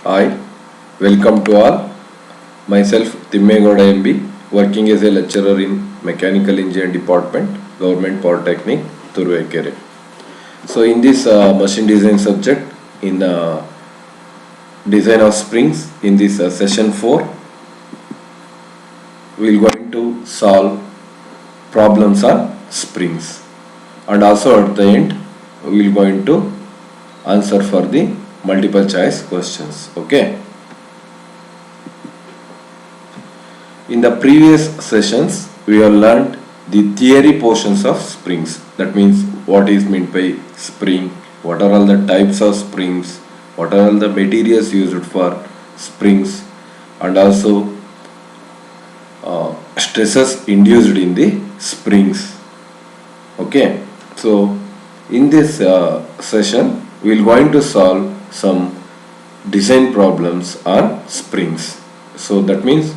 Hi, welcome to all. Myself Timmegoda MB, working as a lecturer in Mechanical Engineering Department, Government Polytechnic, Turuvekere. So in this machine design subject, in design of springs, in this session 4, we will going to solve problems on springs, and also at the end we will going to answer for the multiple choice questions. Okay. In the previous sessions, we have learned the theory portions of springs. That means what is meant by spring, what are all the types of springs, what are all the materials used for springs, and also stresses induced in the springs. Okay, so in this session, we will going to solve some design problems on springs. So that means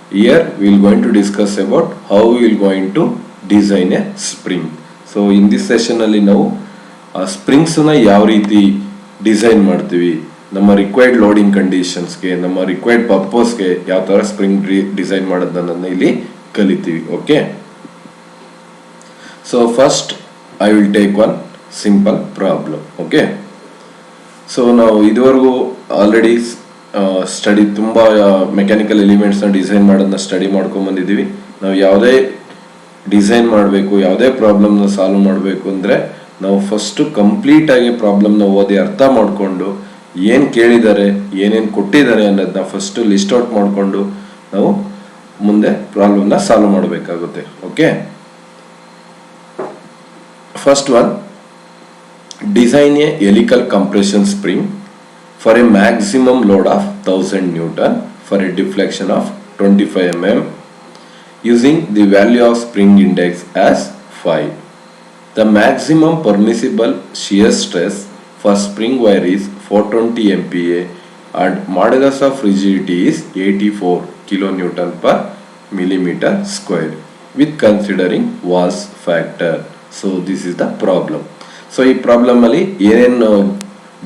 here we will going to discuss about how we will going to design a spring. So in this session ಅಲ್ಲಿ ನಾವು springs ನ ಯಾವ ರೀತಿ design ಮಾಡ್ತೀವಿ, ನಮ್ಮ required loading ಕಂಡೀಷನ್ಸ್ಗೆ, ನಮ್ಮ required ಪರ್ಪಸ್ಗೆ ಯಾವ ತರ ಸ್ಪ್ರಿಂಗ್ ಡಿಸೈನ್ ಮಾಡೋದನ್ನ ಇಲ್ಲಿ ಕಲಿತೀವಿ. Okay, so first I will take one simple problem. Okay, so ನಾವು ಇದುವರೆಗೂ ಆಲ್ರೆಡಿ ಸ್ಟಡಿ ತುಂಬ ಮೆಕ್ಯಾನಿಕಲ್ ಎಲಿಮೆಂಟ್ಸ್ನ ಡಿಸೈನ್ ಮಾಡೋದನ್ನ ಸ್ಟಡಿ ಮಾಡ್ಕೊಂಡು ಬಂದಿದ್ದೀವಿ. ನಾವು ಯಾವುದೇ ಡಿಸೈನ್ ಮಾಡಬೇಕು, ಯಾವುದೇ ಪ್ರಾಬ್ಲಮ್ನ ಸಾಲ್ವ್ ಮಾಡಬೇಕು ಅಂದರೆ ನಾವು ಫಸ್ಟು ಕಂಪ್ಲೀಟಾಗಿ ಪ್ರಾಬ್ಲಮ್ನ ಓದಿ ಅರ್ಥ ಮಾಡಿಕೊಂಡು ಏನು ಕೇಳಿದ್ದಾರೆ, ಏನೇನು ಕೊಟ್ಟಿದ್ದಾರೆ ಅನ್ನೋದನ್ನ ಫಸ್ಟು ಲಿಸ್ಟ್ ಔಟ್ ಮಾಡಿಕೊಂಡು ನಾವು ಮುಂದೆ ಪ್ರಾಬ್ಲಮ್ನ ಸಾಲ್ವ್ ಮಾಡಬೇಕಾಗುತ್ತೆ. Okay, first one, design A helical compression spring for a maximum load of 1000 Newton for a deflection of 25 mm using the value of spring index as 5. The maximum permissible shear stress for spring wire is 420 MPa and modulus of rigidity is 84 kN per millimeter square with considering Wahl's factor. So this is the problem. So ಈ problem ಅಲ್ಲಿ ಏನೇನು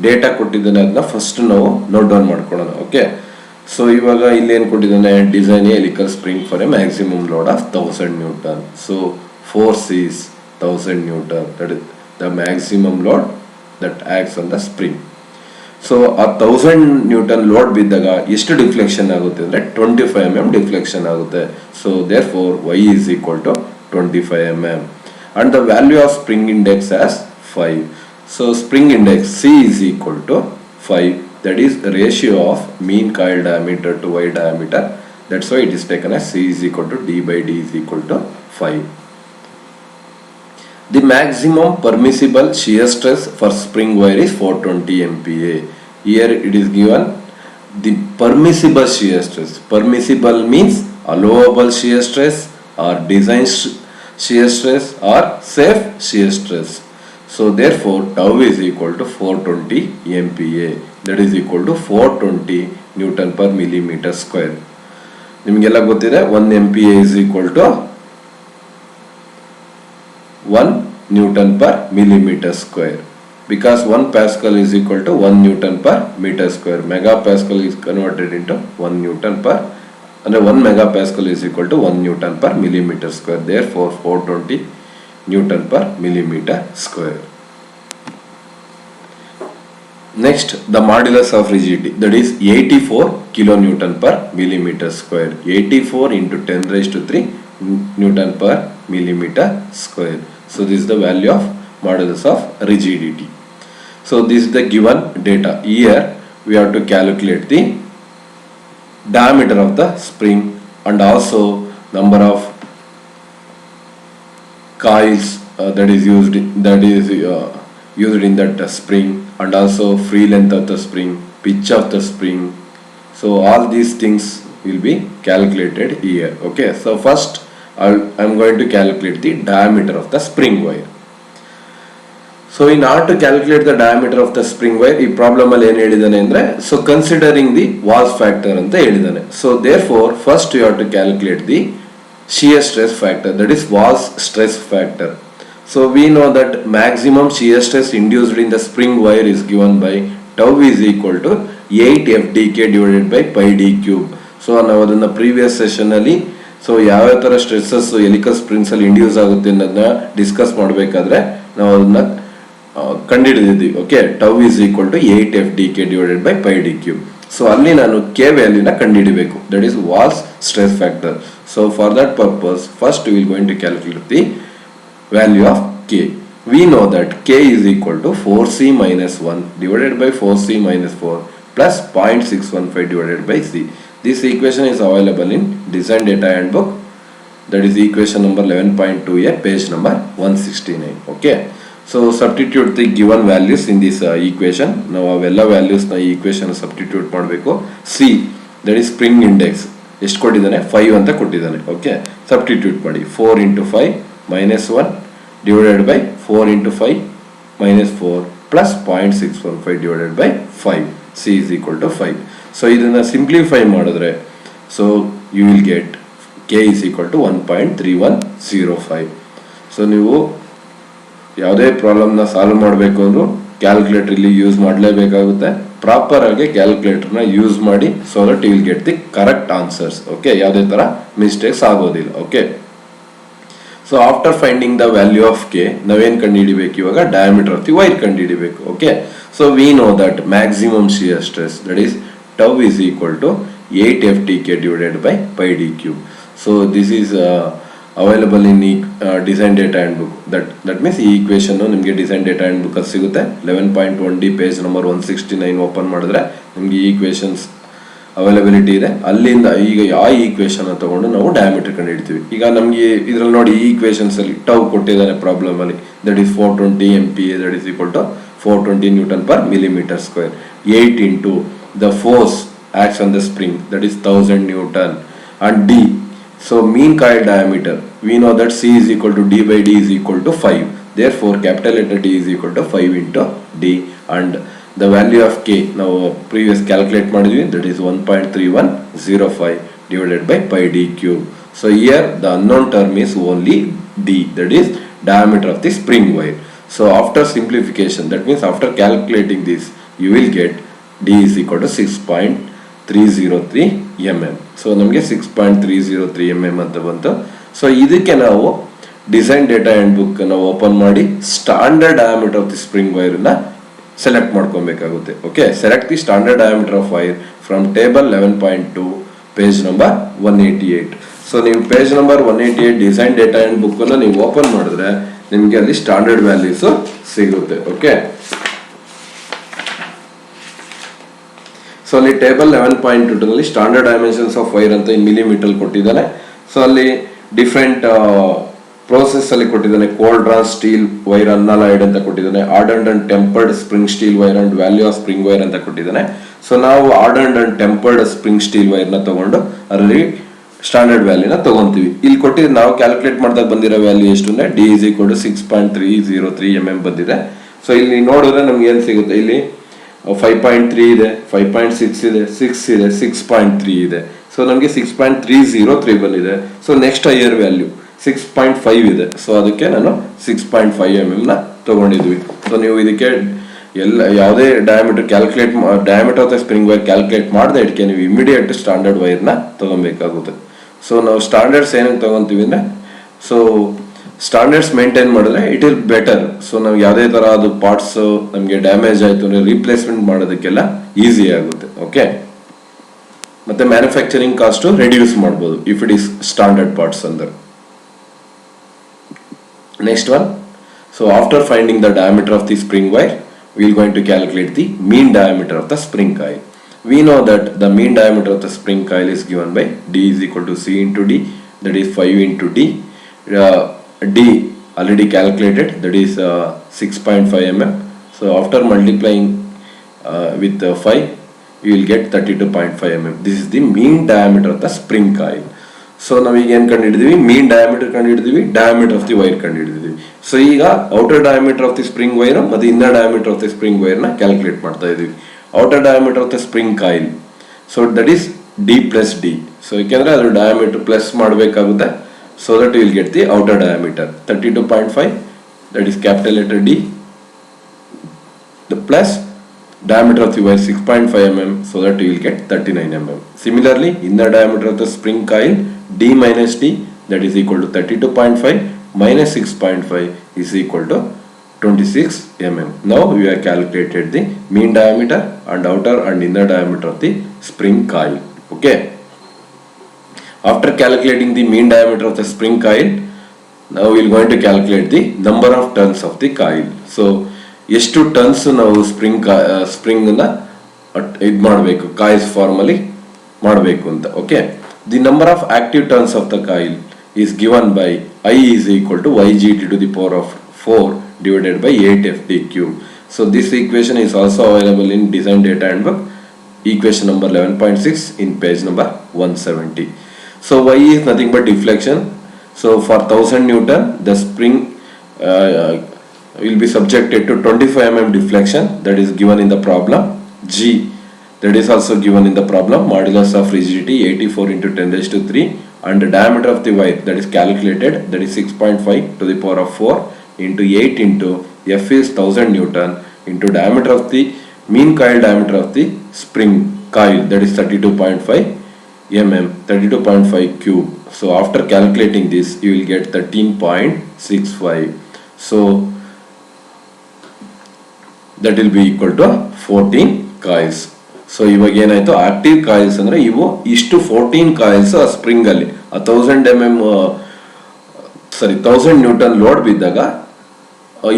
data ಕೊಟ್ಟಿದ್ದಾನೆ ಅದನ್ನ first ನಾವು note down ಮಾಡ್ಕೊಳ್ಳೋಣ. Okay, so ಇವಾಗ ಇಲ್ಲಿ ಏನು ಕೊಟ್ಟಿದ್ದಾನೆ, design A helical spring for A maximum load of 1000 Newton. So force is 1000 Newton, that is the maximum load that acts on the spring. So ಆ 1000 Newton load ಬಿದ್ದಾಗ ಎಷ್ಟು deflection ಆಗುತ್ತೆ ಅಂದರೆ 25 mm ಡಿಫ್ಲೆಕ್ಷನ್ ಆಗುತ್ತೆ. So therefore y is equal to 25 mm and the value of spring index as 5. So spring index C is equal to 5, that is the ratio of mean coil diameter to Y diameter. That's why it is taken as C is equal to D by D is equal to 5. The maximum permissible shear stress for spring wire is 420 MPa. Here it is given the permissible shear stress. Permissible means allowable shear stress or design shear stress or safe shear stress. So therefore tau is equal to 420 MPa, that is equal to 420 Newton per millimeter square. ನಿಮಗೆಲ್ಲ ಗೊತ್ತಿದೆ 1 MPa is equal to 1 Newton per millimeter square, because 1 Pascal is equal to 1 Newton per meter square. Megapascal is converted into 1 Newton per, and 1 megapascal is equal to 1 Newton per millimeter square. Therefore 420 Newton per millimeter square. Next, the modulus of rigidity, that is 84 kilonewton per millimeter square. 84 into 10 raised to 3 Newton per millimeter square. So this is the value of modulus of rigidity. So this is the given data. Here we have to calculate the diameter of the spring and also number of coils that is used in that spring, and also free length of the spring, pitch of the spring. So all these things will be calculated here. Okay, so first I'm going to calculate the diameter of the spring wire. So in order to calculate the diameter of the spring wire, ಈ problem ಅಲ್ಲಿ ಏನು ಹೇಳಿದಾನೆ ಅಂದ್ರೆ, so considering the Wahl's factor ಅಂತ ಹೇಳಿದಾನೆ. So therefore first you have to calculate the shear stress factor, that is Wahl's stress factor. So we know that maximum shear stress induced in the spring wire is given by tau is equal to 8 FDK divided by pi d cube. So ನಾವು ಅದನ್ನ previous session ಅಲ್ಲಿ so ಯಾವ ತರ stresses helical springs ಅಲ್ಲಿ induce ಆಗುತ್ತೆ ಅನ್ನೋದನ್ನ discuss ಮಾಡಬೇಕಾದ್ರೆ ನಾವು ಅದನ್ನ ಕಂಡುಹಿಡಿದಿದ್ವಿ. Okay, tau is equal to 8 FDK divided by pi d cube. So ಅಲ್ಲಿ ನಾನು ಕೆ ವ್ಯಾಲ್ಯೂನ ಕಂಡುಹಿಡಿಬೇಕು, that is Wahl's stress factor. So for that purpose first we will going to calculate the value of K. We know that K is equal to 4C minus 1 divided by 4C minus 4 plus 0.615 divided by C. This equation is available in Design Data Handbook, that is equation number 11.2a, page number 169. Okay, so substitute the given values in this equation. Now avella values na equation substitute ಮಾಡಬೇಕು. C, that is spring index ಎಷ್ಟು ಕೊಟ್ಟಿದ್ದಾನೆ, 5 ಅಂತ ಕೊಟ್ಟಿದ್ದಾನೆ. Okay, substitute ಮಾಡಿ. 4 into 5 minus 1 divided by 4 into 5 minus 4 plus 0.615 divided by 5. C is equal to 5. So ಇದನ್ನ simplify ಮಾಡಿದ್ರೆ so you will get K is equal to 1.3105. So ನೀವು ಯಾವುದೇ ಪ್ರಾಬ್ಲಮ್ನ solve ಮಾಡಬೇಕು ಅಂದ್ರೂ ಕ್ಯಾಲ್ಕುಲೇಟರ್ ಇಲ್ಲಿ ಯೂಸ್ ಮಾಡಲೇಬೇಕಾಗುತ್ತೆ. ಪ್ರಾಪರ್ ಆಗಿ ಕ್ಯಾಲ್ಕುಲೇಟರ್ನ ಯೂಸ್ ಮಾಡಿ so that you will get the correct answers. Okay, ಯಾವುದೇ ತರ ಮಿಸ್ಟೇಕ್ಸ್ ಆಗೋದಿಲ್ಲ. Okay, so after finding the value of k ನಾವೇನ್ ಕಂಡುಹಿಡಿಬೇಕು, ಇವಾಗ ಡಯಾಮೀಟರ್ ಆಫ್ ದಿ ವೈರ್ ಕಂಡುಹಿಡಿಬೇಕು. Okay, so we know that maximum shear stress that is tau is equal to 8 FDK divided by pi d cube. So this is available in Design Data Handbook. That means ಈ equation ನಿಮಗೆ Design Data Handbook ಅಲ್ಲಿ ಸಿಗುತ್ತೆ. 11.1d page number 169 open ಮಾಡಿದ್ರೆ ನಿಮಗೆ ಈ equations availability ಇದೆ. ಅಲ್ಲಿಂದ ಈಗ ಆ ಈಕ್ವೇಷನ್ ತಗೊಂಡು ನಾವು ಡಯಾಮೀಟರ್ ಕಂಡು ಹಿಡ್ತೀವಿ. ಈಗ ನಮಗೆ ಇದ್ರಲ್ಲಿ ನೋಡಿ, ಈ ಈಕ್ವೇಷನ್ಸ್ ಅಲ್ಲಿ ಟೌ ಕೊಟ್ಟಿದ್ದಾರೆ ಪ್ರಾಬ್ಲಮ್ ಅಲ್ಲಿ, that is 420 MPa, that is equal to 420 Newton per millimeter square. 8 into the force acts on the spring, that is 1000 Newton, and D, so mean coil diameter, we know that C is equal to D by D is equal to 5. Therefore capital letter D is equal to 5 into D, and the value of K now previous calculate ಮಾಡಿದ್ವಿ, that is 1.3105 divided by pi d cube. So here the unknown term is only D, that is diameter of the spring wire. So after simplification, that means after calculating this, you will get D is equal to 6.303 mm. So ನಮಗೆ 6.303 mm ಅಂತ ಬಂತು. So ಇದಕ್ಕೆ ನಾವು design data hand book ನಾವು open ಮಾಡಿ standard diameter of the spring wire ನ select ಮಾಡ್ಕೊಬೇಕಾಗುತ್ತೆ. Okay, select the standard diameter of wire from table 11.2 page number 188. So ನೀವು page number 188 design data hand book ಅನ್ನು ನೀವು open ಮಾಡಿದ್ರೆ ನಿಮಗೆ ಅಲ್ಲಿ ಸ್ಟ್ಯಾಂಡರ್ಡ್ ವ್ಯಾಲ್ಯೂಸ್ ಸಿಗುತ್ತೆ. ಓಕೆ, ಸೊ ಅಲ್ಲಿ ಟೇಬಲ್ 11.2 ನಲ್ಲಿ ಸ್ಟ್ಯಾಂಡರ್ಡ್ ಡೈಮೆನ್ಷನ್ಸ್ ಆಫ್ ವೈರ್ ಅಂತ ಮಿಲಿಮೀಟರ್ ಕೊಟ್ಟಿದ್ದಾನೆ. ಸೊ ಅಲ್ಲಿ ಡಿಫ್ರೆಂಟ್ ಪ್ರೋಸೆಸ್ ಅಲ್ಲಿ ಕೊಟ್ಟಿದ್ದಾನೆ. ಕೋಲ್ಡ್ ಡ್ರಾ ಸ್ಟೀಲ್ ವೈರ್ ಅನ್ಅಲಾಯ್ಡ್ ಅಂತ ಕೊಟ್ಟಿದ್ದಾನೆ, ordered and tempered spring steel wire and value of spring wire ಅಂತ ಕೊಟ್ಟಿದ್ದಾನೆ. ಸೊ ನಾವು ordered and tempered spring steel wire ನ ತಗೊಂಡು ಅದರಲ್ಲಿ ಸ್ಟ್ಯಾಂಡರ್ಡ್ ವ್ಯಾಲ್ಯೂನ ತಗೊಂತೀವಿ. ಇಲ್ಲಿ ಕೊಟ್ಟಿದ್ದು ನಾವು ಕ್ಯಾಲ್ಕುಲೇಟ್ ಮಾಡಿದಾಗ ಬಂದಿರೋ ವ್ಯಾಲ್ಯೂ ಎಷ್ಟು ಅಂದ್ರೆ D is equal to 6.303 mm ಬಂದಿದೆ. ಸೊ ಇಲ್ಲಿ ನೋಡಿದ್ರೆ ನಮ್ಗೆ ಏನ್ ಸಿಗುತ್ತೆ, ಇಲ್ಲಿ 5.3 ಇದೆ, 5.6 ಇದೆ, 6 ಇದೆ, 6.3 ಇದೆ. ಸೊ ನಮಗೆ 6.303 ಬಂದಿದೆ. ಸೊ ನೆಕ್ಸ್ಟ್ ಹೈಯರ್ ವ್ಯಾಲ್ಯೂ 6.5 ಇದೆ. ಸೊ ಅದಕ್ಕೆ ನಾನು 6.5 mm ನ ತಗೊಂಡಿದ್ವಿ. ಸೊ ನೀವು ಇದಕ್ಕೆ ಎಲ್ಲ ಯಾವುದೇ diameter diameter of the spring wire calculate ಮಾಡದೆ ಇದಕ್ಕೆ ನೀವು ಇಮಿಡಿಯೇಟ್ ಸ್ಟ್ಯಾಂಡರ್ಡ್ ವೈರ್ ನ ತಗೊಬೇಕಾಗುತ್ತೆ. ಸೊ ನಾವು ಸ್ಟ್ಯಾಂಡರ್ಡ್ಸ್ ಏನಕ್ಕೆ ತಗೊಂತೀವಿ ಅಂದ್ರೆ, ಸೊ ಸ್ಟ್ಯಾಂಡರ್ಡ್ಸ್ ಮೇಂಟೈನ್ ಮಾಡಿದ್ರೆ ಇಟ್ ಇಲ್ ಬೆಟರ್. ಸೊ ನಾವು ಯಾವುದೇ ತರ ಅದು ಪಾರ್ಟ್ಸ್ ನಮಗೆ ಡ್ಯಾಮೇಜ್ ಆಯ್ತು ಅಂದ್ರೆ ರೀಪ್ಲೇಸ್ಮೆಂಟ್ ಮಾಡೋದಕ್ಕೆಲ್ಲ ಈಸಿ ಆಗುತ್ತೆ. ಓಕೆ, ಮತ್ತೆ ಮ್ಯಾನುಫ್ಯಾಕ್ಚರಿಂಗ್ ಕಾಸ್ಟ್ ರೆಡ್ಯೂಸ್ ಮಾಡಬಹುದು if it is standard parts ಅಂದ್ರೆ. Next one, so after finding the diameter of the spring wire, we are going to calculate the mean diameter of the spring coil. We know that the mean diameter of the spring coil is given by D is equal to C into D, that is 5 into D. D already calculated, that is 6.5 mm. So after multiplying with 5, you will get 32.5 mm. This is the mean diameter of the spring coil. So ನಾವೀಗ ಏನ್ ಕಂಡುಹಿಡಿದ್ವಿ, mean diameter ಕಂಡುಹಿಡಿದ್ವಿ, diameter of the wire ಕಂಡುಹಿಡಿದ್ವಿ. So ಈಗ outer diameter of the spring wire ಮತ್ತೆ inner diameter of the spring wire ನ calculate ಮಾಡ್ತಾ ಇದೀವಿ. Outer diameter of the spring coil, so that is D plus D. So ಯಾಕೆಂದ್ರೆ ಅದ್ರ diameter plus ಮಾಡಬೇಕಾಗುತ್ತೆ. So that you will get the outer diameter 32.5, that is capital letter D, the plus diameter of the wire 6.5 mm, so that you will get 39 mm. Similarly, inner diameter of the spring coil D minus D, that is equal to 32.5 minus 6.5 is equal to 26 mm. Now we have calculated the mean diameter and outer and inner diameter of the spring coil. Okay. After calculating the mean diameter of the spring coil, now we are going to calculate the number of turns of the coil. So ಎಷ್ಟು turns ನಾವು ಸ್ಪ್ರಿಂಗ್ನ ಇದು ಮಾಡಬೇಕು, coils ಫಾರ್ಮಲ್ಲಿ ಮಾಡಬೇಕು ಅಂತ. Okay, the number of active turns of the coil is given by i is equal to YGT to the power of 4 divided by 8FD cube. So this equation is also available in design data handbook, equation number 11.6 in page number 170. So Y is nothing but deflection. So for 1000 Newton, the spring will be subjected to 25 mm deflection, that is given in the problem. G, that is also given in the problem, modulus of rigidity 84 into 10 raised to 3, and the diameter of the wire, that is calculated, that is 6.5 to the power of 4 into 8 into F is 1000 Newton into diameter of the mean coil diameter of the spring coil, that is 32.5 mm, 32.5 cube. So after calculating this, you will get 13.65. So that will be equal to 14 coils. So ಇವಾಗ ಏನಾಯ್ತು, active coils ಅಂದ್ರೆ ಇವು ಇಷ್ಟು 14 coils ಆ spring ಅಲ್ಲಿ 1000 Newton load ಬಿದ್ದಾಗ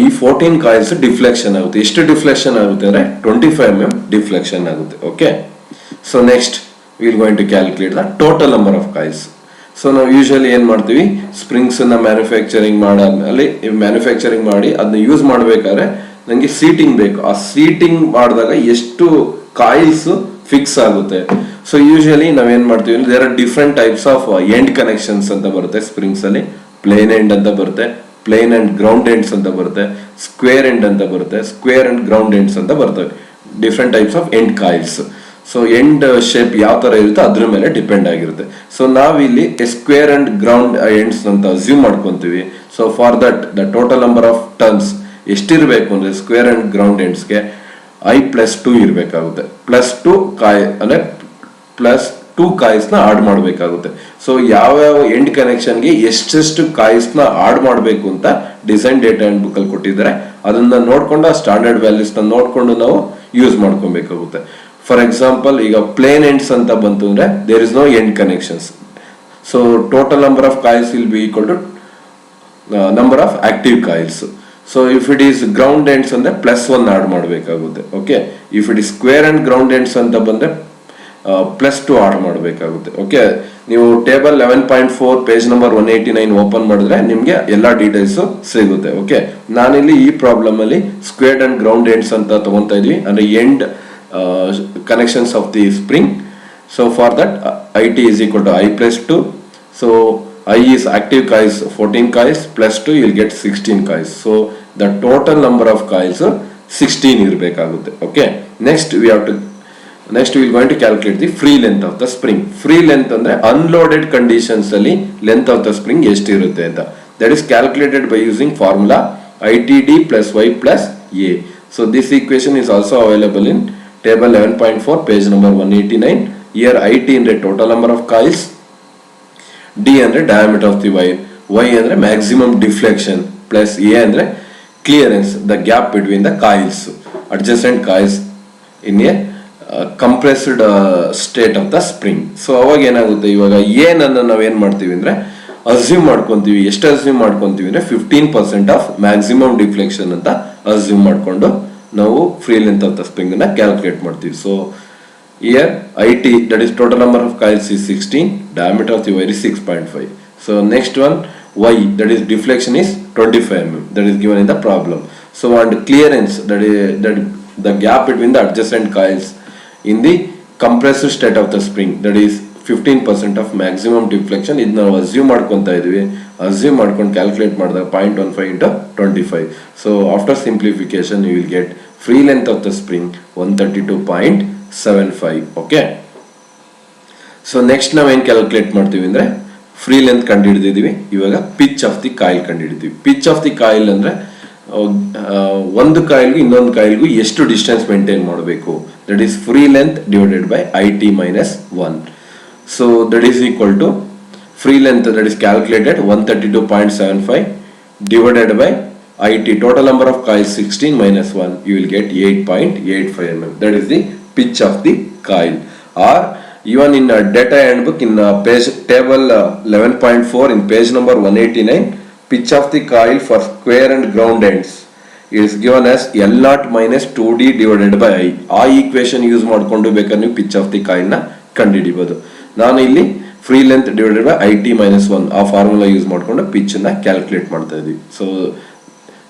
ಈ 14 coils deflection ಆಗುತ್ತೆ. ಎಷ್ಟು ಡಿಫ್ಲೆಕ್ಷನ್ ಆಗುತ್ತೆ ಅಂದ್ರೆ 25 mm ಡಿಫ್ಲೆಕ್ಷನ್ ಆಗುತ್ತೆ. Okay, so next we will going to calculate the total number of coils. So ನಾವು ಯೂಶಲಿ ಏನ್ ಮಾಡ್ತೀವಿ, ಸ್ಪ್ರಿಂಗ್ಸ್ ಅನ್ನ ಮ್ಯಾನುಫ್ಯಾಕ್ಚರಿಂಗ್ ಮಾಡಿ ಅದನ್ನ ಯೂಸ್ ಮಾಡ್ಬೇಕಾದ್ರೆ ನನಗೆ ಸೀಟಿಂಗ್ ಬೇಕು. ಆ ಸೀಟಿಂಗ್ ಮಾಡಿದಾಗ ಎಷ್ಟು ಕಾಯಿಲ್ಸ್ ಫಿಕ್ಸ್ ಆಗುತ್ತೆ. ಸೊ ಯೂಶಲಿ ನಾವೇನ್ ಮಾಡ್ತೀವಿ, there are different types of end connections ಅಂತ ಬರುತ್ತೆ ಸ್ಪ್ರಿಂಗ್ಸ್ ಅಲ್ಲಿ. ಪ್ಲೇನ್ ಎಂಡ್ ಅಂತ ಬರುತ್ತೆ, ಪ್ಲೇನ್ ಅಂಡ್ ಗ್ರೌಂಡ್ ಎಂಡ್ಸ್ ಅಂತ ಬರುತ್ತೆ, ಸ್ಕ್ವೇರ್ ಎಂಡ್ ಅಂತ ಬರುತ್ತೆ, ಸ್ಕ್ವೇರ್ ಅಂಡ್ ಗ್ರೌಂಡ್ ಎಂಡ್ಸ್ ಅಂತ ಬರ್ತವೆ. Different types of end coils. So end shape ಯಾವ ತರ ಇರುತ್ತೆ ಅದ್ರ ಮೇಲೆ ಡಿಪೆಂಡ್ ಆಗಿರುತ್ತೆ. ಸೊ ನಾವಿಲ್ಲಿ ಸ್ಕ್ವೇರ್ ಅಂಡ್ ಗ್ರೌಂಡ್ ಎಂಡ್ಸ್ ಅಂತ ಅಸ್ಯೂಮ್ ಮಾಡ್ಕೊಂತೀವಿ. So for that the total number of turns ಎಷ್ಟಿರಬೇಕು ಅಂದ್ರೆ ಸ್ಕ್ವೇರ್ ಅಂಡ್ ಗ್ರೌಂಡ್ ಎಂಡ್ಸ್ಗೆ I+2 ಇರಬೇಕಾಗುತ್ತೆ. +2 ಕಾಯಿ ಅಂದ್ರೆ +2 ಕಾಯಿಲ್ಸ್ನ ಆಡ್ ಮಾಡಬೇಕಾಗುತ್ತೆ. ಸೊ ಯಾವ್ಯಾವ ಎಂಡ್ ಕನೆಕ್ಷನ್ಗೆ ಎಷ್ಟೆಷ್ಟು ಕಾಯಿಲ್ಸ್ನ ಆಡ್ ಮಾಡಬೇಕು ಅಂತ ಡಿಸೈನ್ ಡೇಟಾ ಅಂಡ್ ಬುಕ್ ಅಲ್ಲಿ ಕೊಟ್ಟಿದ್ದಾರೆ. ಅದನ್ನ ನೋಡ್ಕೊಂಡು ಆ ಸ್ಟ್ಯಾಂಡರ್ಡ್ ವ್ಯಾಲ್ಯೂಸ್ ನ ನೋಡ್ಕೊಂಡು ನಾವು ಯೂಸ್ ಮಾಡ್ಕೊಬೇಕಾಗುತ್ತೆ. ಫಾರ್ ಎಕ್ಸಾಂಪಲ್, ಈಗ ಪ್ಲೇನ್ ಎಂಡ್ಸ್ ಅಂತ ಬಂತು ಅಂದ್ರೆ there is no end connections. So total number of coils will be equal to number of active coils. So if it is ground ends ಅಂದ್ರೆ +1 add ಮಾಡಬೇಕಾಗುತ್ತೆ. Okay, if it is square and ground ends ಅಂತ ಬಂದ್ರೆ +2 add ಮಾಡಬೇಕಾಗುತ್ತೆ. Okay, ನೀವು table 11.4 page number 189 open ಮಾಡಿದ್ರೆ ನಿಮ್ಗೆ ಎಲ್ಲಾ details ಸಿಗುತ್ತೆ. ಓಕೆ, ನಾನಿಲ್ಲಿ ಈ ಪ್ರಾಬ್ಲಮ್ ಅಲ್ಲಿ ಸ್ಕ್ವೇರ್ ಅಂಡ್ ಗ್ರೌಂಡ್ ಎಂಡ್ಸ್ ಅಂತ ತಗೊಂತಾ ಇದೀವಿ, ಅಂದ್ರೆ end connections of the spring. So for that IT is equal to I+2. So I is active coils 14 coils +2 you will get 16 coils. So the total number of coils 16 ಇರಬೇಕಾಗುತ್ತೆ. Okay, next we will going to calculate the free length of the spring. Free length ಅಂದ್ರೆ unloaded conditions ಅಲ್ಲಿ length of the spring ಎಷ್ಟು ಇರುತ್ತೆ ಅಂತ. That is calculated by using formula ITD plus Y plus A. So this equation is also available in table 11.4 page number 189. Here IT ಅಂದ್ರೆ total number of coils, D ಅಂದ್ರೆ diameter of the wire, Y ಅಂದ್ರೆ maximum deflection, plus A ಅಂದ್ರೆ clearance, the gap between the coils, adjacent coils in a compressed state of the spring. So ಅವಾಗ ಏನಾಗುತ್ತೆ, ಇವಾಗ ಏನನ್ನ ನಾವೇನ್ ಮಾಡ್ತೀವಿ ಅಂದ್ರೆ ಅಸ್ಯೂಮ್ ಮಾಡ್ಕೊಂತೀವಿ. ಎಷ್ಟು ಅಸ್ಯೂಮ್ ಮಾಡ್ಕೊಂತೀವಿ ಅಂದ್ರೆ 15% ಆಫ್ ಮ್ಯಾಕ್ಸಿಮಮ್ ಡಿಫ್ಲೆಕ್ಷನ್ ಅಂತ ಅಸ್ಯೂಮ್ ಮಾಡ್ಕೊಂಡು ನಾವು free length of the spring ಅನ್ನ ಕ್ಯಾಲ್ಕುಲೇಟ್ ಮಾಡ್ತೀವಿ. So here IT, that is total number of coils is 16, diameter of the wire is 6.5. So next one Y, that is deflection is 25 mm, that is given in the problem. So and clearance, that is the gap between the adjacent coils in the compressed state of the spring, that is 15% of maximum deflection. ಇದು ನಾವು assume ಮಾಡ್ಕೊಂತಾ ಇದೀವಿ. Assume ಮಾಡ್ಕೊಂಡು calculate ಮಾಡಿದಾಗ 0.15 into 25. So after simplification you will get free length of the spring 132.75. Okay, so next ನಾವೇನ್ calculate ಮಾಡ್ತೀವಿ ಅಂದ್ರೆ free length ಕಂಡು ಹಿಡಿದಿದ್ದೀವಿ. ಇವಾಗ ಪಿಚ್ ಆಫ್ ದಿ ಕಾಯಿಲ್ ಕಂಡು ಹಿಡಿದೀವಿ. ಪಿಚ್ ಆಫ್ ದಿ ಕಾಯಿಲ್ ಅಂದ್ರೆ ಒಂದು ಕಾಯಿಲ್ಗೂ ಇನ್ನೊಂದು ಕಾಯಿಲ್ಗೂ ಎಷ್ಟು ಡಿಸ್ಟೆನ್ಸ್ ಮೇಂಟೈನ್ ಮಾಡಬೇಕು, that is free length divided by IT minus 1. So that is equal to free length, that is calculated 132.75 divided by IT, total number of coils 16 minus 1, you will get 8.85 mm. That is the pitch of the coil. Or even in a data handbook in page table 11.4 in page number 189, pitch of the coil for square and ground ends is given as L0 minus 2D divided by I. ಆ equation use ಮಾಡಿಕೊಂಡು ಬೇಕಾದ್ರೆ ನೀವು pitch of the coil ನ ಕಂಡುಹಿಡಿಬಹುದು. ನಾನು ಇಲ್ಲಿ free length divided by IT minus 1 ಆ formula use ಮಾಡಿಕೊಂಡು pitch ನ ಕ್ಯಾಲ್ಕುಲೇಟ್ ಮಾಡ್ತಾ ಇದೀವಿ. So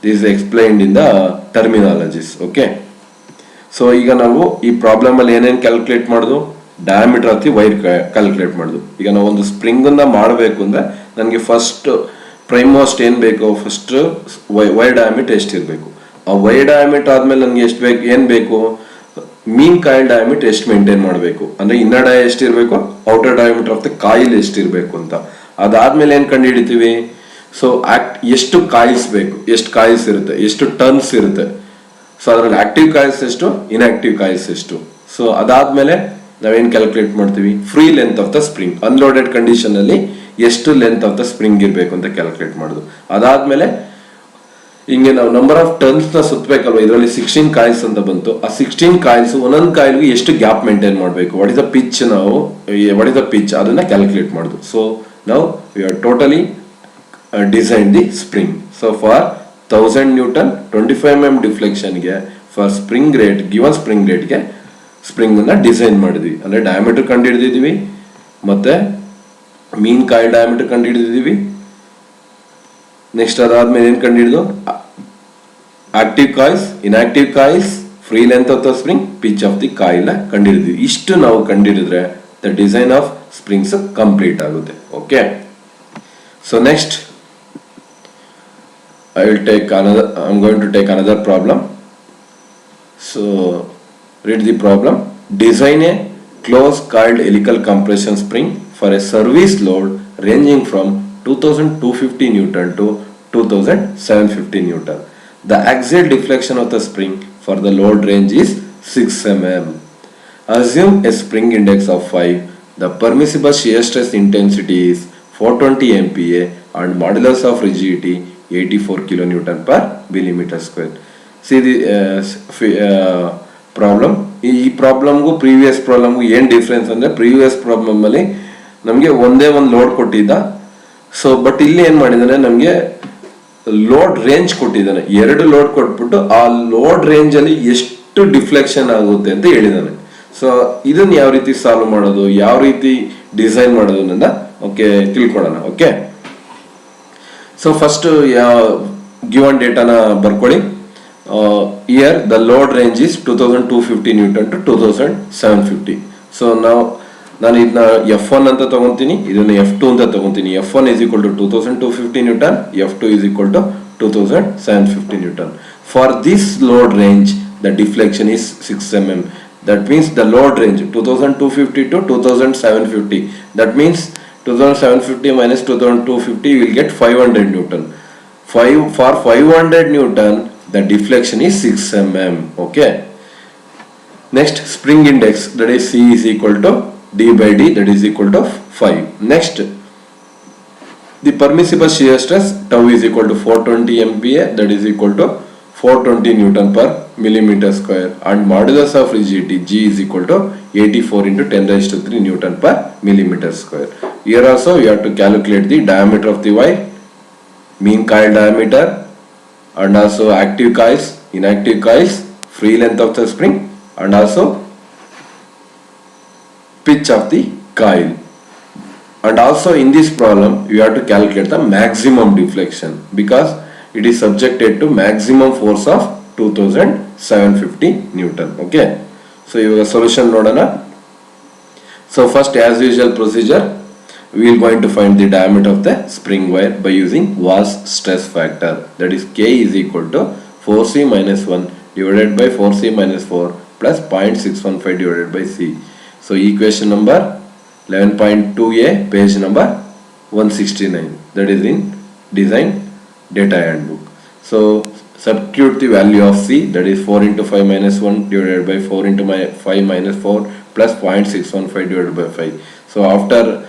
this is explained in the terminologies. Okay, so ಈಗ ನಾವು ಈ ಪ್ರಾಬ್ಲಮ್ ಅಲ್ಲಿ ಏನೇನು ಕ್ಯಾಲ್ಕುಲೇಟ್ ಮಾಡೋದು, diameter of the wire calculate ಮಾಡೋದು. ಈಗ ನಾವು ಒಂದು ಸ್ಪ್ರಿಂಗ್ ಅನ್ನ ಮಾಡಬೇಕು ಅಂದ್ರೆ ನನಗೆ ಫಸ್ಟ್ ಪ್ರೈಮೋಸ್ಟ್ ಏನ್ ಬೇಕು, ಫಸ್ಟ್ ವೈರ್ ಡಯಾಮೀಟರ್ ಎಷ್ಟಿರಬೇಕು, ಆ ವೈರ್ ಡಯಾಮೀಟರ್ ಆದ್ಮೇಲೆ ನನಗೆ ಎಷ್ಟು ಬೇಕು, ಏನ್ ಬೇಕು, ಮೀನ್ ಕಾಯಿಲ್ ಡಯಾಮೀಟರ್ ಎಷ್ಟು ಮೇಂಟೈನ್ ಮಾಡಬೇಕು, ಅಂದ್ರೆ ಇನ್ನರ್ ಡಯ ಎಷ್ಟಿರ್ಬೇಕು, outer diameter of the coil ಎಷ್ಟಿರ್ಬೇಕು ಅಂತ. ಅದಾದ್ಮೇಲೆ ಏನ್ ಕಂಡು ಹಿಡಿತೀವಿ, ಸೊ ಎಷ್ಟು ಕಾಯಿಲ್ಸ್ ಬೇಕು, ಎಷ್ಟು ಕಾಯಿಲ್ಸ್ ಇರುತ್ತೆ, ಎಷ್ಟು ಟರ್ನ್ಸ್ ಇರುತ್ತೆ, ಸೊ ಅದ್ರಲ್ಲಿ ಆಕ್ಟಿವ್ ಕಾಯಿಲ್ಸ್ ಎಷ್ಟು, ಇನ್ಆಕ್ಟಿವ್ ಕಾಯಿಲ್ಸ್ ಎಷ್ಟು. ಸೊ ಅದಾದ್ಮೇಲೆ ನಾವೇನ್ ಕ್ಯಾಲ್ಕುಲೇಟ್ ಮಾಡ್ತೀವಿ, free length of the spring, unloaded condition ಅಲ್ಲಿ ಎಷ್ಟು ಲೆಂತ್ ಆಫ್ ದ ಸ್ಪ್ರಿಂಗ್ ಇರಬೇಕು ಅಂತ ಕ್ಯಾಲ್ಕುಲೇಟ್ ಮಾಡೋದು. ಅದಾದ್ಮೇಲೆ ಹಿಂಗೆ ನಾವು ನಂಬರ್ ಆಫ್ ಟರ್ನ್ಸ್ ನ ಸುತ್ತಬೇಕಲ್ವಾ, ಇದರಲ್ಲಿ 16 ಕಾಯಿಲ್ಸ್ ಅಂತ ಬಂತು. ಆ 16 ಕಾಯಿಲ್ಸ್ ಒಂದೊಂದು ಕಾಯಿಲ್ಗೆ ಎಷ್ಟು ಗ್ಯಾಪ್ ಮೇಂಟೈನ್ ಮಾಡಬೇಕು, ವಾಟ್ ಇಸ್ ದ ಪಿಚ್, ನಾವು ವಾಟ್ ಇಸ್ ದ ಪಿಚ್ ಅದನ್ನ ಕ್ಯಾಲ್ಕುಲೇಟ್ ಮಾಡೋದು. ಸೊ ನಾವು we are totally design the spring. So for 1000 Newton 25 mm deflection ಗೆ for spring rate, given spring rate ಗೆ ಸ್ಪ್ರಿಂಗ್ ಅನ್ನ ಡಿಸೈನ್ ಮಾಡಿದ್ವಿ. ಅಂದ್ರೆ ಡಯಾಮೀಟರ್ ಕಂಡು ಹಿಡಿದಿದ್ವಿ, ಮತ್ತೆ ಮೀನ್ ಕಾಯಿಲ್ ಡಯಾಮೀಟರ್ ಕಂಡು ಹಿಡಿದಿದ್ವಿ. ನೆಕ್ಸ್ಟ್ ಅದಾದ್ಮೇಲೆ ಏನ್ ಕಂಡು ಹಿಡಿದು active coils, inactive coils, free length of the spring, pitch of the coil ನ ಕಂಡು ಹಿಡಿದ್ವಿ. ಇಷ್ಟು ನಾವು ಕಂಡಿಡಿದ್ರೆ the design of springs complete ಆಗುತ್ತೆ. Okay, so next I will take another, I am going to take another problem. So read the problem. Design a closed coiled helical compression spring for a service load ranging from 2250 Newton to 2750 Newton. The axial deflection of the spring for the load range is 6 mm. Assume a spring index of 5. The permissible shear stress intensity is 420 MPa and modulus of rigidity 84 kilonewton per millimeter square. See the problem. ಈ ಪ್ರಾಬ್ಲಮ್ಗೂ previous ಪ್ರಾಬ್ಲಮ್ಗೂ ಏನು difference ಅಂದರೆ, previous ಪ್ರಾಬ್ಲಮಲ್ಲಿ ನಮಗೆ ಒಂದೇ ಒಂದು load ಕೊಟ್ಟಿದ್ದ. So but ಇಲ್ಲಿ ಏನು ಮಾಡಿದ್ದಾನೆ, ನಮಗೆ ಲೋಡ್ ರೇಂಜ್ ಕೊಟ್ಟಿದ್ದಾನೆ. 2 ಲೋಡ್ ಕೊಟ್ಬಿಟ್ಟು ಆ ಲೋಡ್ ರೇಂಜಲ್ಲಿ ಎಷ್ಟು ಡಿಫ್ಲೆಕ್ಷನ್ ಆಗುತ್ತೆ ಅಂತ ಹೇಳಿದ್ದಾನೆ. ಸೊ ಇದನ್ನ ಯಾವ ರೀತಿ ಸಾಲ್ವ್ ಮಾಡೋದು, ಯಾವ ರೀತಿ ಡಿಸೈನ್ ಮಾಡೋದು ಅನ್ನೋದನ್ನ ಓಕೆ ತಿಳ್ಕೊಳ್ಳೋಣ. ಓಕೆ, ಸೊ ಫಸ್ಟ್ ಗಿವನ್ ಡೇಟಾನ ಬರ್ಕೊಳ್ಳಿ. Here the load range is 2250 Newton to 2750. So ನಾನು ಇದನ್ನ F1 ಅಂತ ತಗೊಂತೀನಿ, ಇದನ್ನ F2 ಅಂತ ತಗೊಂತೀನಿ. F1 is equal to 2250 Newton, F2 is equal to 2750 Newton. For this load range, the deflection is 6 mm. That means the load range 2250 to 2750. That means 2750 minus 2250, you will get 500 Newton. For 500 Newton, the deflection is 6 mm. Okay. Next, spring index, that is C is equal to D by D, that is equal to 5. Next, the permissible shear stress tau is equal to 420 MPa, that is equal to 420 Newton per millimeter square, and modulus of rigidity G is equal to 84 into 10 raised to 3 Newton per millimeter square. Here also you have to calculate the diameter of the wire, mean coil diameter, and also active coils, inactive coils, free length of the spring, and also pitch of the coil. And also in this problem you have to calculate the maximum deflection because it is subjected to maximum force of 2750 Newton. Okay, so your solution nodana. So first, as usual procedure, we are going to find the diameter of the spring wire by using Watt's stress factor, that is K is equal to 4C minus 1 divided by 4C minus 4 plus 0.615 divided by C. So equation number 11.2a, page number 169, that is in design data handbook. So substitute the value of C, that is 4 into 5 minus 1 divided by 4 into 5 minus 4 plus 0.615 divided by 5. So after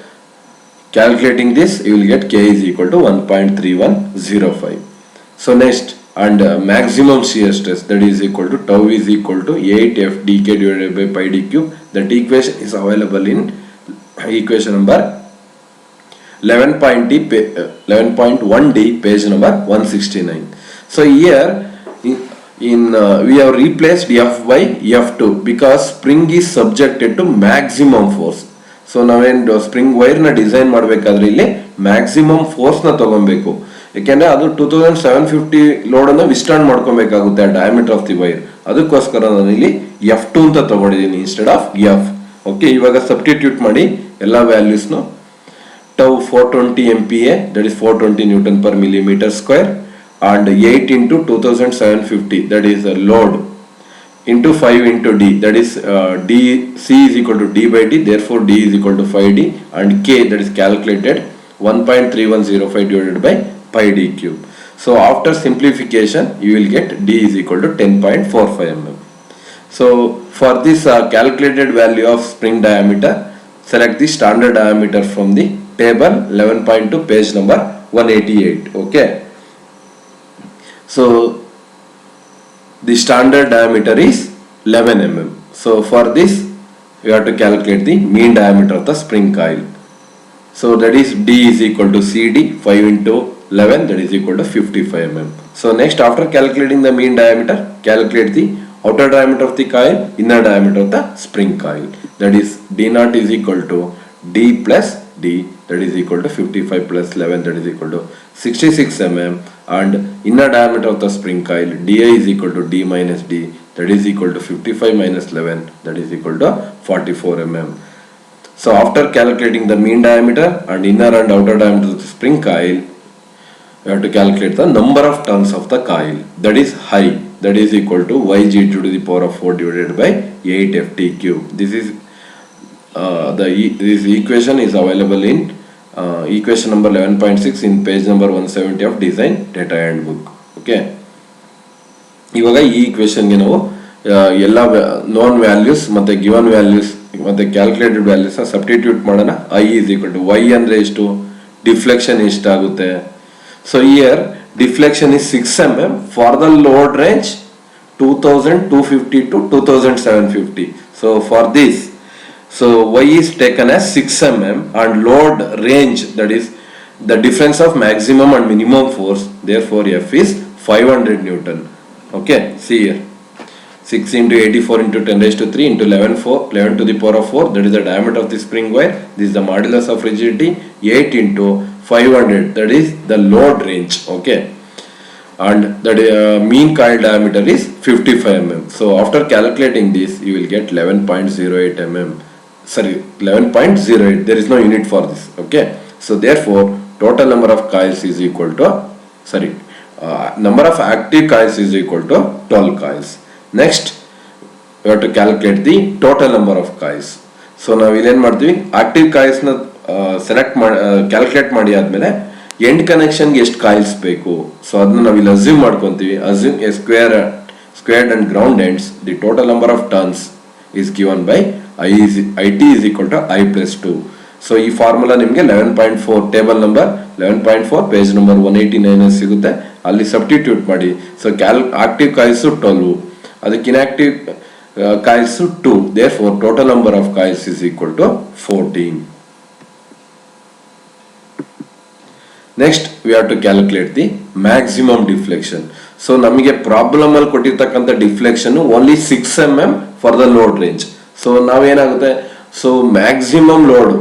calculating this, you will get K is equal to 1.3105. So next, and maximum shear stress, that is equal to tau is equal to 8 FDK divided by pi d cube. That equation is available in equation number 11.1D, page number 169. So here we have replaced F by F2 because spring is subjected to maximum force. So ನಾವೇನು spring ವೈರ್ನ design ಮಾಡಬೇಕಾದ್ರೆ ಇಲ್ಲಿ maximum ಫೋರ್ಸ್ನ ತಗೊಬೇಕು. ಯಾಕೆಂದ್ರೆ ಅದು 2750 ಲೋಡನ್ನು ವಿಸ್ಟಾಂಡ್ ಮಾಡ್ಕೊಬೇಕಾಗುತ್ತೆ ಆ diameter of the wire. ಅದಕ್ಕೋಸ್ಕರ ನಾನು ಇಲ್ಲಿ F2 ಅಂತ ತಗೊಂಡಿದ್ದೀನಿ ಇನ್ಸ್ಟೆಡ್ ಆಫ್ F. ಓಕೆ, ಇವಾಗ ಸಬ್ಸ್ಟಿಟ್ಯೂಟ್ ಮಾಡಿ ಎಲ್ಲ ವ್ಯಾಲ್ಯೂಸ್ನು. tau 420 MPa, that is 420 Newton per millimeter square, and 8 into 2750, that is a load, into 5 into D, that is D, C is equal to D by D, therefore D is equal to 5D, and K, that is calculated 1.3105 divided by pi d cube. So after simplification you will get D is equal to 10.45 mm. So for this calculated value of spring diameter, select the standard diameter from the table 11.2, page number 188. Okay, so the standard diameter is 11 mm. So for this you have to calculate the mean diameter of the spring coil. So that is D is equal to CD, 5 into 11, that is equal to 55 mm. So next, after calculating the mean diameter, calculate the outer diameter of the coil, inner diameter of the spring coil. That is D naught is equal to D plus D, that is equal to 55 plus 11, that is equal to 66 mm, and inner diameter of the spring coil DI is equal to D minus D, that is equal to 55 minus 11, that is equal to 44 mm. So after calculating the mean diameter and inner and outer diameter of the spring coil, we have to calculate the number of turns of the coil, that is high, that is equal to YG2 to the power of 4 divided by 8 FT cube. This is this equation is available in equation number 11.6 in page number 170 of design data handbook. Okay, ಇವಾಗ ಈ ಈಕ್ವೇಷನ್ಗೆ ನಾವು ಎಲ್ಲ non values ಮತ್ತೆ given values ಮತ್ತೆ calculated values substitute ಮಾಡೋಣ. I is equal to Y ಅಂದ್ರೆ ಎಷ್ಟು, deflection ಎಷ್ಟಾಗುತ್ತೆ. So here deflection is 6 mm for the load range 2250 to 2750. So for this, so Y is taken as 6 mm and load range, that is the difference of maximum and minimum force, therefore F is 500 Newton. Okay, see here, 6 into 84 into 10 raised to 3 into 11 to the power of 4, that is the diameter of the spring wire. This is the modulus of rigidity. 8 into 500, that is the load range. Okay, and the mean coil diameter is 55 mm. So after calculating this, you will get 11.08 mm. Sorry, 11.08. There is no unit for this. Okay, so therefore total number of coils is equal to, number of active coils is equal to 12 coils. Next, we have to calculate the total number of coils. So ನಾವು ಇಲ್ಲೇನು ಮಾಡ್ತೀವಿ, active ಕಾಯಿಲ್ಸ್ನ select ಮಾಡಿ calculate ಮಾಡಿ ಆದಮೇಲೆ end ಕನೆಕ್ಷನ್ಗೆ ಎಷ್ಟು coils ಬೇಕು, so ಅದನ್ನ ನಾವು ಇಲ್ಲಿ ಅಸ್ಯೂಮ್ ಮಾಡ್ಕೊತೀವಿ. Assume A squared and ground ends, the total number of turns is given by IT is equal to I plus 2. So ಈ ಫಾರ್ಮುಲಾ ನಿಮಗೆ 11.4 ಟೇಬಲ್ ನಂಬರ್ 11.4 ಪೇಜ್ ನಂಬರ್ 189 ಸಿಗುತ್ತೆ, ಅಲ್ಲಿ ಸಬ್ಸ್ಟಿಟ್ಯೂಟ್ ಮಾಡಿ. ಸೊ ಆಕ್ಟಿವ್ ಕಾಯಿಲ್ಸ್ 12, ಅದಕ್ಕೆ inactive coils 2, therefore total number of coils is equal to 14. Next we have to calculate the maximum deflection. So ನಮಗೆ problem ಅಲ್ಲಿ ಕೊಟ್ಟಿರ್ತಕ್ಕಂಥ deflection only 6 mm for the load range. So ನಾವೇನಾಗುತ್ತೆ, so maximum load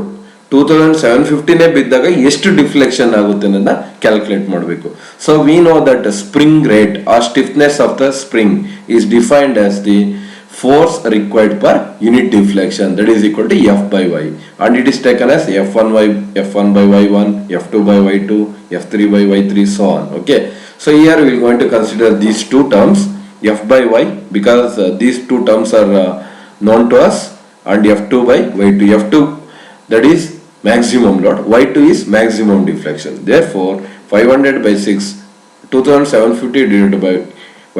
2750 ಬಿದ್ದಾಗ ಎಷ್ಟು deflection ಆಗುತ್ತೆ ಅನ್ನೋದನ್ನ calculate ಮಾಡಬೇಕು. So we know that spring rate or stiffness of the spring is defined as the force required per unit deflection, that is equal to F by Y, and it is taken as F1 by Y1, F2 by Y2, F3 by Y3, so on. Okay, so here we are going to consider these two terms, F by Y, because these two terms are known to us, and F2 by Y2. F2, that is maximum load, Y2 is maximum deflection. Therefore 500 by 6 2750 divided by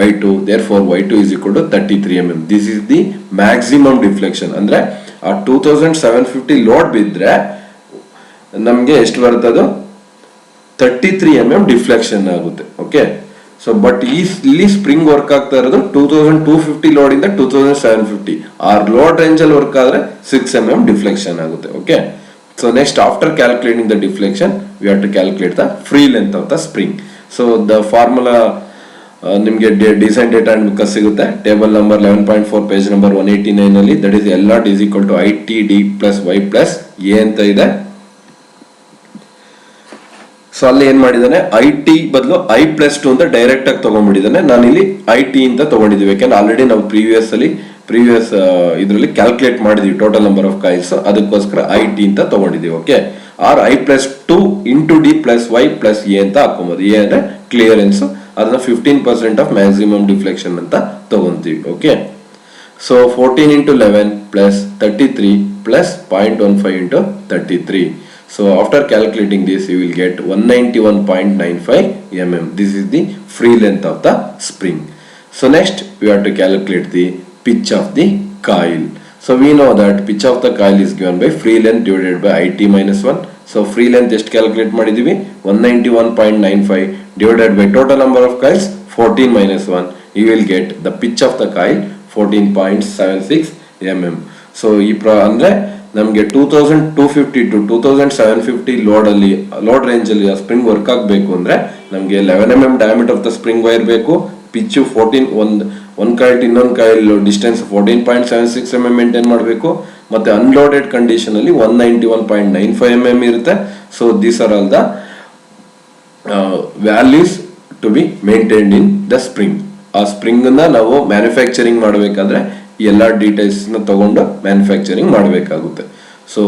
y2, therefore y2 is equal to 33 mm. This is the maximum deflection. ಅಂದ್ರೆ ಆ 2750 load ಬಿದ್ರೆ ನಮಗೆ ಎಷ್ಟು ಬರುತ್ತೆ, ಅದು 33 mm deflection ಆಗುತ್ತೆ. Okay, so but ಇಲ್ಲಿ spring work ಆಗ್ತಾ ಇರೋದು 2250 ಲೋಡ್ ಇಂದ 2750. ಆ ಲೋಡ್ ರೇಂಜ್ ಅಲ್ಲಿ ವರ್ಕ್ ಆದ್ರೆ 6 mm ಡಿಫ್ಲೆಕ್ಷನ್ ಆಗುತ್ತೆ. Okay, so next after calculating the deflection we have to calculate the free length of the spring. So the formula ನಿಮಗೆ design data and book ಸಿಗುತ್ತೆ. Table number 11.4 page number 189 ಅಲ್ಲಿ. That is L naught is equal to ITD plus Y plus A ಅಂತ ಇದೆ. So ಅಲ್ಲಿ ಏನ್ ಮಾಡಿದಾನೆ, IT ಬದಲು I+2 ಅಂತ ಡೈರೆಕ್ಟ್ ಆಗಿ ತಗೊಂಡ್ಬಿಟ್ಟಿದ್ದಾನೆ. ನಾನು ಇಲ್ಲಿ IT ಅಂತ ತಗೊಂಡಿದ್ದೀವಿ, ಯಾಕಂದ್ರೆ ಆಲ್ರೆಡಿ ನಾವು ಪ್ರೀವಿಯಸ್ ಇದರಲ್ಲಿ ಕ್ಯಾಲ್ಕುಲೇಟ್ ಮಾಡಿದೀವಿ ಟೋಟಲ್ ನಂಬರ್ ಆಫ್ ಕಾಯಿಲ್ಸ್, ಅದಕ್ಕೋಸ್ಕರ IT ಅಂತ ತಗೊಂಡಿದ್ದೀವಿ. Okay, or I+2 into D plus Y plus A ಅಂತ ಹಾಕೊಂಬೋದು. ಎ ಅಂದ್ರೆ ಕ್ಲಿಯರೆನ್ಸ್, ಅದನ್ನ 15% ಆಫ್ ಮ್ಯಾಕ್ಸಿಮಮ್ ಡಿಫ್ಲೆಕ್ಷನ್ ಅಂತ ತಗೊಂತೀವಿ. Okay, so 14 into 11 plus 33 plus 0.15 into 33. So after calculating this, you will get 191.95 mm. This is the free length of the spring. So next we have to calculate the pitch of the coil. So we know that pitch of the coil is given by free length divided by IT minus 1. So free length just calculate ಮಾಡಿದೀವಿ, 191.95 divided by total number of coils 14 minus 1. You will get the pitch of the coil 14.76 mm. So ಅಂದ್ರೆ ನಮಗೆ 2250 to 2750 load range ಅಲ್ಲಿ spring work ಆಗಬೇಕು ಅಂದ್ರೆ ನಮಗೆ 11 mm diameter of the spring wire ಬೇಕು. Pitch 14, ಒಂದು coil ಇನ್ನೊಂದು ಕಾಯಿಲ್ ಡಿಸ್ಟೆನ್ಸ್ 14.76 mm ಮೇಂಟೈನ್ ಮಾಡಬೇಕು. ಮತ್ತೆ ಅನ್ಲೋಡೆಡ್ ಕಂಡೀಷನ್ ಅಲ್ಲಿ 191.95 mm ಇರುತ್ತೆ. So these are all the values to be maintained in the spring. ಆ ಸ್ಪ್ರಿಂಗ್ ನ ನಾವು ಮ್ಯಾನುಫ್ಯಾಕ್ಚರಿಂಗ್ ಮಾಡಬೇಕಾದ್ರೆ ಎಲ್ಲ ಡೀಟೇಲ್ಸ್ ನ ತಗೊಂಡು ಮ್ಯಾನುಫ್ಯಾಕ್ಚರಿಂಗ್ ಮಾಡಬೇಕಾಗುತ್ತೆ. ಸೊ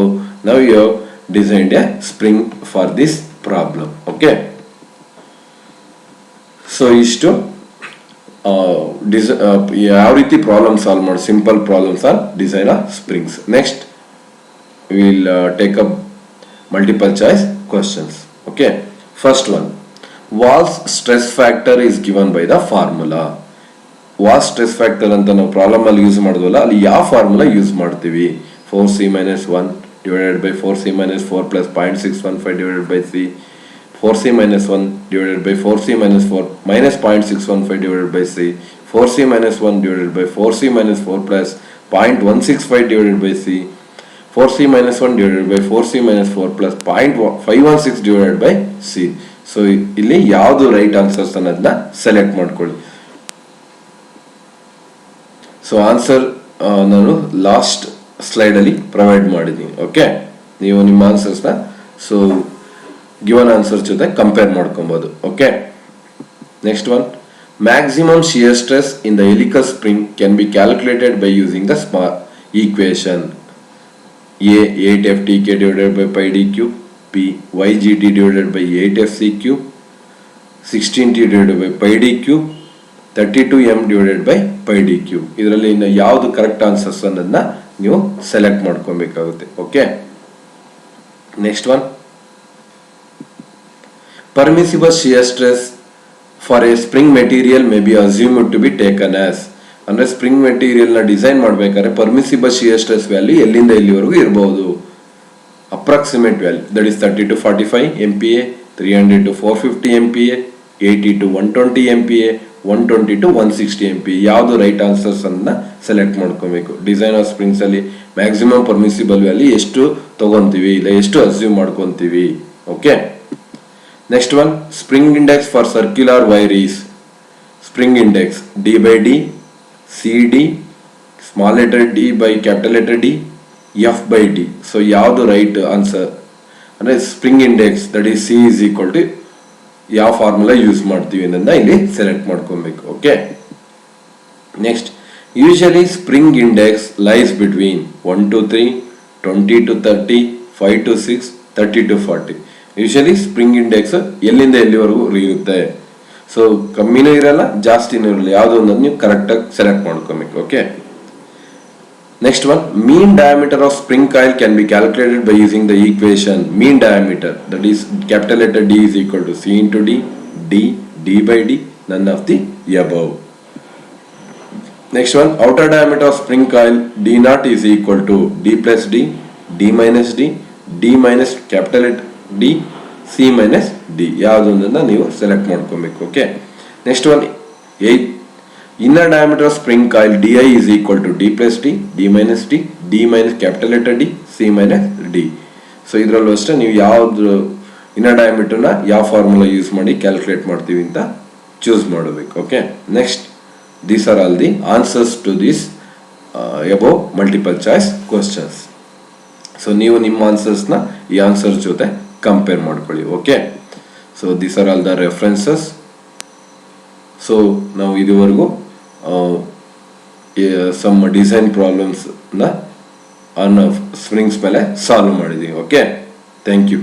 ನಾವು you designed a spring for this problem. Okay, so ಇಷ್ಟು ಯಾವ ರೀತಿ ಪ್ರಾಬ್ಲಮ್ ಸಾಲ್ವ್ ಮಾಡಿ, simple problems are design of springs. Next will take up multiple choice questions. Okay, first one, Wahl's stress factor is given by the formula. Wahl's stress factor ಅಂತ ನಾವು problem ಅಲ್ಲಿ use ಮಾಡಿದ್ವಲ್ಲ, ಅಲ್ಲಿ ಯಾವ formula use ಮಾಡ್ತೀವಿ? 4C minus 1 divided by 4C minus 4 plus 0.615 divided by C. 4C minus 1 divided by 4C minus 4 minus 0.615 divided by C. 4C minus 1 divided by 4C minus 4 plus 0.165 divided by C. 4C minus 1 divided by 4C minus 4 plus 0.516 divided by C. So ಇಲ್ಲಿ ಯಾವುದು right answers ಅನ್ನೋದನ್ನ select ಮಾಡ್ಕೊಳ್ಳಿ. So answer ನಾನು last slide ಅಲ್ಲಿ provide ಮಾಡಿದ್ದೀನಿ. Okay, ನೀವು ನಿಮ್ಮ answers ನ ಸೊ ಗಿವನ್ ಆನ್ಸರ್ ಜೊತೆ ಕಂಪೇರ್ ಮಾಡ್ಕೊಬಹುದು. Okay, next one, maximum shear stress in the helical spring can be calculated by using the equation A 8FTK divided by pi d cube, P YGT divided by 8FC cube, 16T divided by pi d cube, 32M divided by pi d cube. ಇದರಲ್ಲಿ ಇನ್ನು ಯಾವುದು correct answers ಅನ್ನೋದನ್ನ ನೀವು select ಮಾಡ್ಕೊಬೇಕಾಗುತ್ತೆ. Okay, next one, permissible shear stress for a spring material may be assumed to be taken as. ಅಂದ್ರೆ spring material ನ design ಮಾಡ್ಬೇಕಾದ್ರೆ permissible shear stress value ಎಲ್ಲಿಂದ ಎಲ್ಲಿವರೆಗೂ ಇರಬಹುದು? Approximate value that is 30 to 45 MPa, 300 to 450 MPa, 80 to 120 MPa, 120 to 160 MPa. ಯಾವುದು right answers ಅನ್ನ select ಮಾಡ್ಕೋಬೇಕು. Design of springs ಅಲ್ಲಿ ಮ್ಯಾಕ್ಸಿಮಮ್ ಪರ್ಮಿಸಿಬಲ್ ವ್ಯಾಲ್ಯೂ ಎಷ್ಟು ತಗೊಂತೀವಿ, ಇಲ್ಲ ಎಷ್ಟು ಅಸ್ಯೂಮ್ ಮಾಡ್ಕೊಂತೀವಿ. Okay, next one, spring index for circular wire is. Spring index D by D, CD, small letter D by capital letter D, F by D. So ಯಾವುದು right answer ಅಂದ್ರೆ spring index that is C is equal to ಯಾವ formula use ಮಾಡ್ತೀವಿ ಅನ್ನೋದನ್ನ ಇಲ್ಲಿ select ಮಾಡ್ಕೊಬೇಕು. Okay, next, usually spring index lies between 1 to 3, 20 to 30, 5 to 6, 30 to 40. Usually spring index ಎಲ್ಲಿಂದ ಎಲ್ಲಿವರೆಗೂ ಇರುತ್ತೆ. ಸೊ ಕಮ್ಮಿನೂ ಇರಲ್ಲ, ಜಾಸ್ತಿನೂ ಇರಲ್ಲ, ಯಾವುದೋ ಒಂದನ್ನು ನೀವು ಕರೆಕ್ಟಾಗಿ ಸೆಲೆಕ್ಟ್ ಮಾಡ್ಕೊಬೇಕು. Okay, next one, mean diameter of spring coil can be calculated by using the equation mean diameter that is capital letter D is equal to C into D, D D by D, none of the above. Next one, outer diameter of spring coil D naught is equal to D plus D, D minus D, D minus capital D, C minus D. ಯಾವುದೊಂದನ್ನು ನೀವು select ಮಾಡ್ಕೊಬೇಕು. Okay, next one, inner diameter of spring coil DI is equal to D plus D, D minus D, D minus capital letter D, C minus D. So ಇದರಲ್ಲೂ ಅಷ್ಟೇ ನೀವು ಯಾವ್ದು inner ಡಯಾಮೀಟರ್ನ ಯಾವ formula use ಮಾಡಿ calculate ಮಾಡ್ತೀವಿ ಅಂತ choose ಮಾಡಬೇಕು. Okay, next, these are all the answers to this above multiple choice questions. So ನೀವು ನಿಮ್ಮ ಆನ್ಸರ್ಸ್ನ ಈ ಆನ್ಸರ್ ಜೊತೆ ಕಂಪೇರ್ ಮಾಡ್ಕೊಳ್ಳಿ. Okay, so these are all the references. So ನಾವು ಇದುವರೆಗೂ ಸಮ್ ಡಿಸೈನ್ ಪ್ರಾಬ್ಲಮ್ಸ್ನ ಆನ್ ಸ್ಪ್ರಿಂಗ್ಸ್ ಮೇಲೆ ಸಾಲ್ವ್ ಮಾಡಿದ್ದೀವಿ. Okay, thank you.